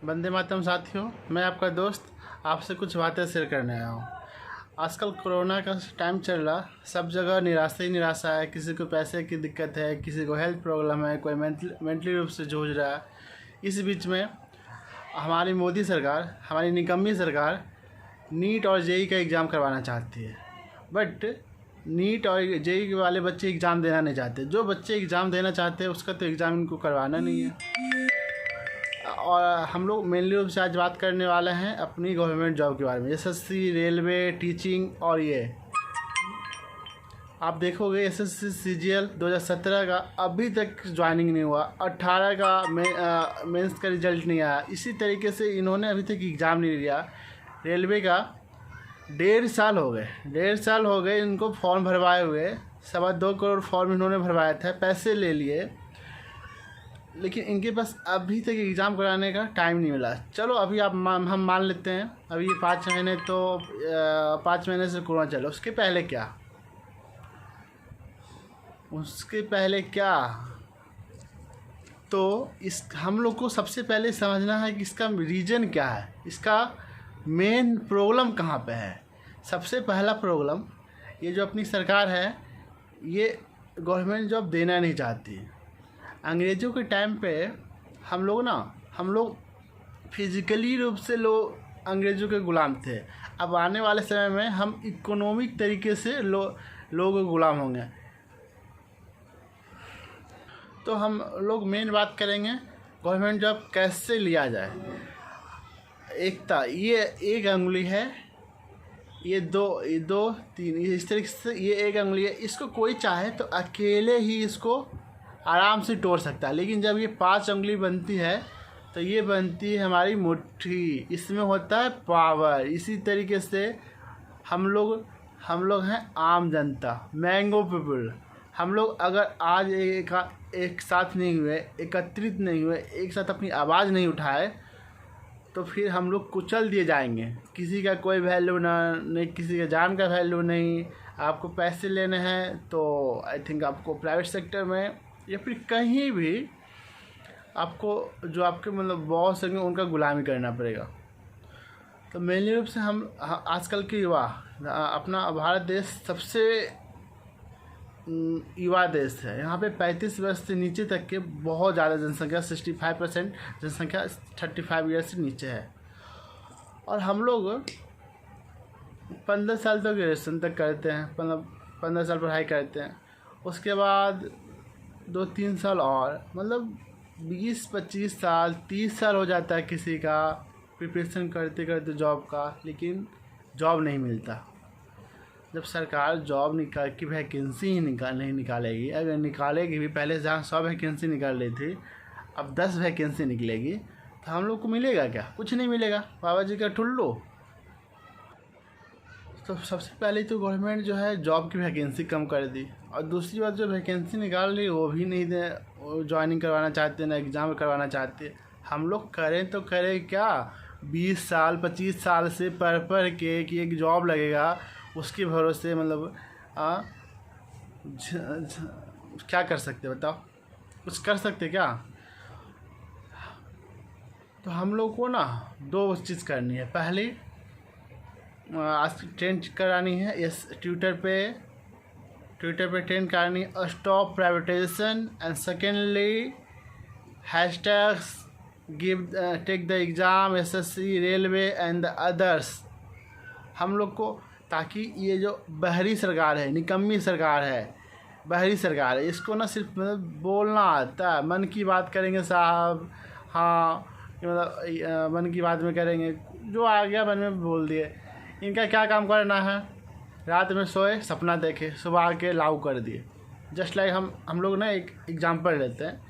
वंदे मातरम साथियों, मैं आपका दोस्त आपसे कुछ बातें शेयर करने आया हूँ। आजकल कोरोना का टाइम चल रहा, सब जगह निराशा ही निराशा है। किसी को पैसे की दिक्कत है, किसी को हेल्थ प्रॉब्लम है, कोई मेंटली रूप से जूझ रहा है। इस बीच में हमारी मोदी सरकार, हमारी निकम्मी सरकार नीट और जेई का एग्ज़ाम करवाना चाहती है। बट नीट और जेई वाले बच्चे एग्ज़ाम देना नहीं चाहते। जो बच्चे एग्ज़ाम देना चाहते हैं उसका तो एग्ज़ाम इनको करवाना नहीं है। और हम लोग मेनली रूप से आज बात करने वाले हैं अपनी गवर्नमेंट जॉब के बारे में। SSC, railway, teaching. और ये आप देखोगे एसएससी सीजीएल 2017 का अभी तक ज्वाइनिंग नहीं हुआ, 18 का मेंस का रिजल्ट नहीं आया। इसी तरीके से इन्होंने अभी तक एग्ज़ाम नहीं लिया। रेलवे का 1.5 साल हो गए इनको फॉर्म भरवाए हुए। 2.25 करोड़ फॉर्म इन्होंने भरवाया था, पैसे ले लिए, लेकिन इनके पास अभी तक एग्ज़ाम कराने का टाइम नहीं मिला। चलो अभी हम मान लेते हैं अभी ये 5 महीने, तो 5 महीने से कोरोना चला। उसके पहले क्या तो इस हम लोग को सबसे पहले समझना है कि इसका रीज़न क्या है, इसका मेन प्रॉब्लम कहाँ पे है। सबसे पहला प्रॉब्लम, ये जो अपनी सरकार है ये गवर्नमेंट जॉब देना नहीं चाहती। अंग्रेज़ों के टाइम पे हम लोग फिज़िकली रूप से अंग्रेज़ों के गुलाम थे। अब आने वाले समय में हम इकोनॉमिक तरीके से लोगों के गुलाम होंगे। तो हम लोग मेन बात करेंगे गवर्नमेंट जॉब कैसे लिया जाए। एकता, ये एक अंगुली है, ये दो तीन, इस तरीके से ये एक अंगुली है। इसको कोई चाहे तो अकेले ही इसको आराम से तोड़ सकता है, लेकिन जब ये 5 उंगली बनती है तो ये बनती है हमारी मुट्ठी। इसमें होता है पावर। इसी तरीके से हम लोग हैं आम जनता, मैंगो पीपल। हम लोग अगर आज एक साथ नहीं हुए, एकत्रित नहीं हुए, एक साथ अपनी आवाज़ नहीं उठाए, तो फिर हम लोग कुचल दिए जाएंगे। किसी का कोई वैल्यू नहीं, किसी का जान का वैल्यू नहीं। आपको पैसे लेने हैं तो आई थिंक आपको प्राइवेट सेक्टर में या फिर कहीं भी आपको जो आपके बॉस होंगे उनका गुलामी करना पड़ेगा। तो मेनली रूप से हम आजकल के युवा, अपना भारत देश सबसे युवा देश है। यहाँ पे 35 वर्ष से नीचे तक के बहुत ज़्यादा जनसंख्या, 65% जनसंख्या 35 ईयर से नीचे है। और हम लोग 15 साल तक ग्रेजुएशन तक करते हैं, 15 साल पढ़ाई करते हैं। उसके बाद 2-3 साल और 20-25 साल, 30 साल हो जाता है किसी का प्रिपरेशन करते करते जॉब का, लेकिन जॉब नहीं मिलता। जब सरकार जॉब की वैकेंसी ही नहीं निकालेगी, अगर निकालेगी भी, पहले जहाँ 100 वैकेंसी निकाल रही थी अब 10 वैकेंसी निकलेगी, तो हम लोग को मिलेगा क्या? कुछ नहीं मिलेगा, बाबा जी का ठुल्लू। तो सबसे पहले तो गवर्नमेंट जो है जॉब की वैकेंसी कम कर दी, और दूसरी बात जो वैकेंसी निकाल रही वो भी नहीं दे, ज्वाइनिंग करवाना चाहते, ना एग्ज़ाम करवाना चाहते। हम लोग करें तो करें क्या? 20 साल 25 साल से पढ़ के कि एक जॉब लगेगा, उसके भरोसे क्या कर सकते बताओ? कुछ कर सकते क्या? तो हम लोग को 2 चीज़ करनी है। पहली, आज ट्रेंड करानी है, यस, ट्विटर पे ट्रेंड करानी है, stop privatisation. And secondly, hashtags give take the exam, SSC, railway and the others. हम लोग को, ताकि ये जो बहरी सरकार है, निकम्मी सरकार है, बहरी सरकार है, इसको सिर्फ बोलना आता है। मन की बात करेंगे साहब, हाँ मन की बात में करेंगे, जो आ गया मन में बोल दिए। इनका क्या काम करना है? रात में सोए, सपना देखे, सुबह आके लागू कर दिए। जस्ट लाइक हम लोग एक एग्जाम्पल लेते हैं।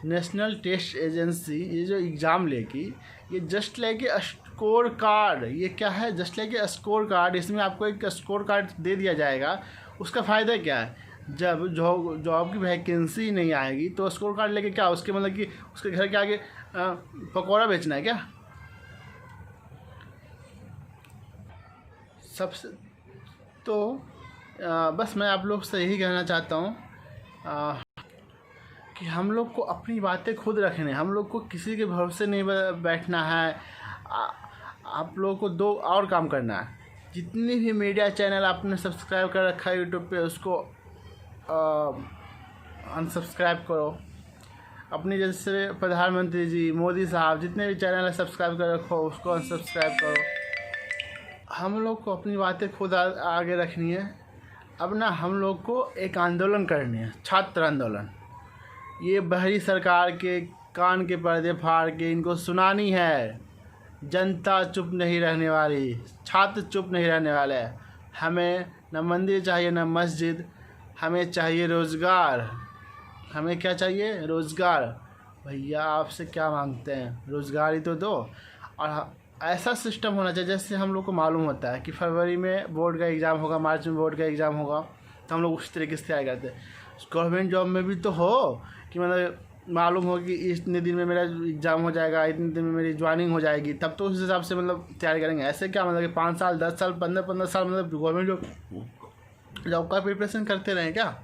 नेशनल टेस्ट एजेंसी ये जो एग्ज़ाम लेगी, ये just like a score card. ये क्या है? Just like a score card. इसमें आपको एक स्कोर कार्ड दे दिया जाएगा। उसका फ़ायदा क्या है? जब जॉब की वैकेंसी नहीं आएगी तो स्कोर कार्ड लेके क्या, उसके कि उसके घर के आगे पकौड़ा बेचना है क्या? सबसे बस मैं आप लोग से यही कहना चाहता हूँ कि हम लोग को अपनी बातें खुद रखनी है, हम लोग को किसी के भरोसे नहीं बैठना है। आप लोगों को दो और काम करना है। जितनी भी मीडिया चैनल आपने सब्सक्राइब कर रखा है यूट्यूब पे, उसको अनसब्सक्राइब करो। अपनी जैसे प्रधानमंत्री जी, मोदी साहब, जितने भी चैनल है सब्सक्राइब कर रखो, उसको अनसब्सक्राइब करो। हम लोग को अपनी बातें खुद आगे रखनी है। अब ना हम लोग को एक आंदोलन करनी है, छात्र आंदोलन। ये बहरी सरकार के कान के पर्दे फाड़ के इनको सुनानी है। जनता चुप नहीं रहने वाली, छात्र चुप नहीं रहने वाले। हमें न मंदिर चाहिए न मस्जिद, हमें चाहिए रोज़गार। हमें क्या चाहिए? रोज़गार। भैया आपसे क्या मांगते हैं? रोज़गार ही तो दो। और ऐसा सिस्टम होना चाहिए जैसे हम लोग को मालूम होता है कि फरवरी में बोर्ड का एग्ज़ाम होगा, मार्च में बोर्ड का एग्ज़ाम होगा, तो हम लोग उस तरीके से तैयार करते हैं। गवर्नमेंट जॉब में भी तो हो कि मतलब मालूम हो कि इतने दिन में मेरा एग्ज़ाम हो जाएगा, इतने दिन में मेरी ज्वाइनिंग हो जाएगी, तब तो उस हिसाब से मतलब तैयारी करेंगे। ऐसे क्या मतलब कि 5 साल 10 साल 15 साल मतलब गवर्नमेंट जॉब का प्रिपरेशन करते रहें क्या?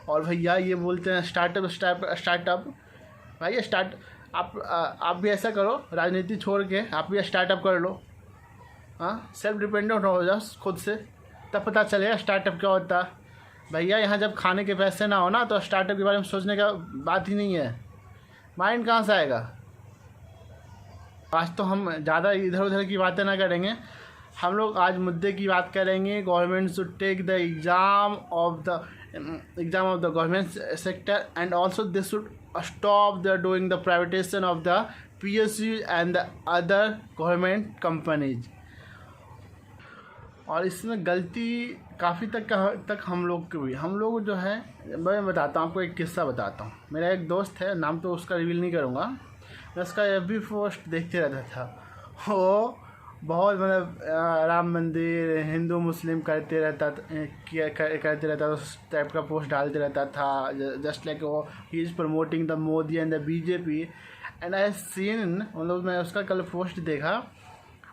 और भैया ये बोलते हैं स्टार्टअप। भाई आप भी ऐसा करो, राजनीति छोड़ के आप भी स्टार्टअप कर लो। हाँ, सेल्फ डिपेंडेंट हो जाओ खुद से, तब पता चलेगा स्टार्टअप क्या होता है। भैया यहाँ जब खाने के पैसे ना हो ना, तो स्टार्टअप के बारे में सोचने का बात ही नहीं है। माइंड कहाँ से आएगा? आज तो हम ज़्यादा इधर उधर की बातें ना करेंगे, हम लोग आज मुद्दे की बात करेंगे। Government should take the exam of the government sector and also they should stop the doing the privatisation of the PSU and the other government companies. और इसमें गलती काफ़ी तक हम लोग की हुई। हम लोग जो है, मैं बताता हूँ आपको, एक किस्सा बताता हूँ। मेरा एक दोस्त है, नाम तो उसका रिवील नहीं करूँगा, मैं उसका FB पोस्ट देखते रहता था। वो बहुत मतलब राम मंदिर, हिंदू मुस्लिम करते रहता उस टाइप का पोस्ट डालते रहता था। जस्ट लाइक वो he is promoting the Modi and the BJP and I seen, मतलब मैं उसका कल पोस्ट देखा,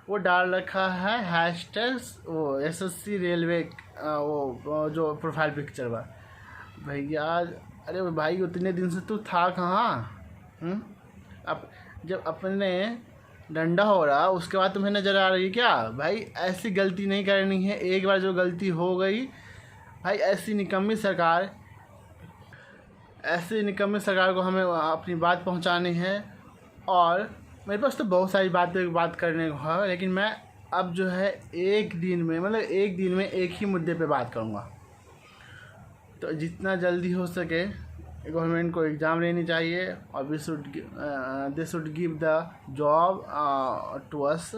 वो डाल रखा है हैशटैग वो SSC रेलवे, वो जो प्रोफाइल पिक्चर बा। भैया अरे भाई उतने दिन से तू था कहाँ? अब जब अपने डंडा हो रहा उसके बाद तुम्हें नज़र आ रही है क्या? भाई ऐसी गलती नहीं करनी है। एक बार जो गलती हो गई भाई, ऐसी निकम्मी सरकार को हमें अपनी बात पहुंचानी है। और मेरे पास तो बहुत सारी बात करने को है, लेकिन मैं अब जो है एक दिन में एक ही मुद्दे पे बात करूँगा। तो जितना जल्दी हो सके गवर्नमेंट को एग्ज़ाम लेनी चाहिए और they should give the job to us.